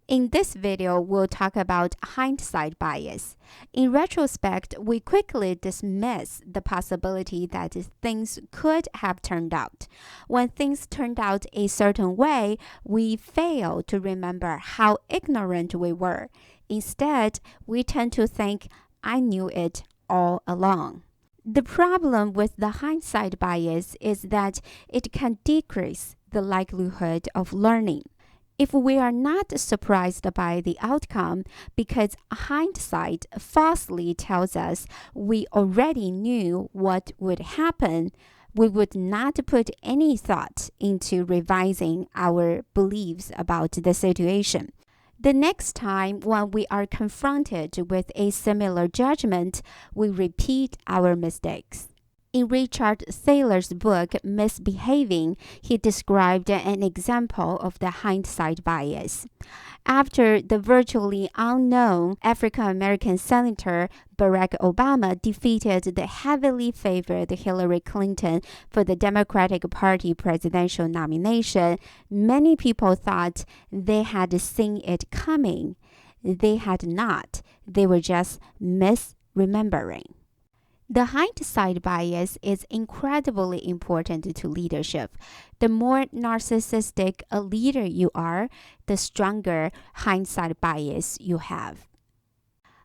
In this video, we'll talk about hindsight bias. In retrospect, we quickly dismiss the possibility that things could have turned out. When things turned out a certain way, we fail to remember how ignorant we were. Instead, we tend to think, I knew it all along. The problem with the hindsight bias is that it can decrease the likelihood of learning. If we are not surprised by the outcome because hindsight falsely tells us we already knew what would happen, we would not put any thought into revising our beliefs about the situation. The next time when we are confronted with a similar judgment, we repeat our mistakes. In Richard Thaler's book, Misbehaving, he described an example of the hindsight bias. After the virtually unknown African-American Senator Barack Obama defeated the heavily favored Hillary Clinton for the Democratic Party presidential nomination, many people thought they had seen it coming. They had not. They were just misremembering. The hindsight bias is incredibly important to leadership. The more narcissistic a leader you are, the stronger hindsight bias you have.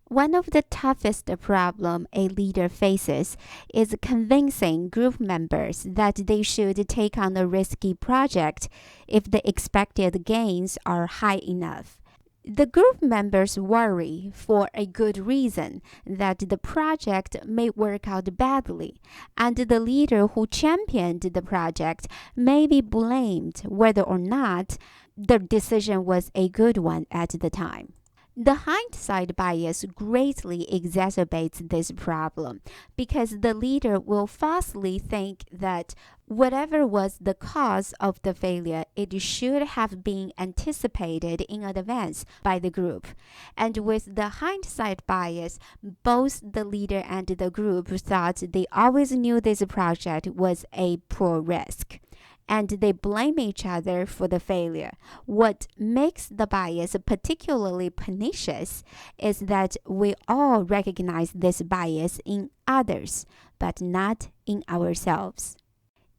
One of the toughest problems a leader faces is convincing group members that they should take on a risky project if the expected gains are high enough. The group members worry, for a good reason, that the project may work out badly, and the leader who championed the project may be blamed whether or not the decision was a good one at the time. The hindsight bias greatly exacerbates this problem because the leader will falsely think that whatever was the cause of the failure, it should have been anticipated in advance by the group. And with the hindsight bias, both the leader and the group thought they always knew this project was a poor risk, and they blame each other for the failure. What makes the bias particularly pernicious is that we all recognize this bias in others, but not in ourselves.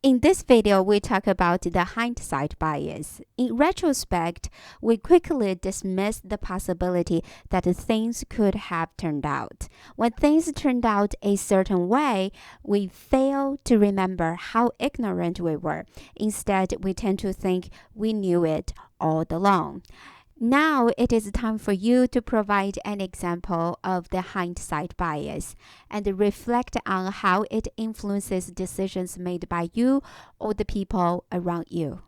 In this video, we talk about the hindsight bias. In retrospect, we quickly dismiss the possibility that things could have turned out. When things turned out a certain way, we fail to remember how ignorant we were. Instead, we tend to think we knew it all along. Now it is time for you to provide an example of the hindsight bias and reflect on how it influences decisions made by you or the people around you.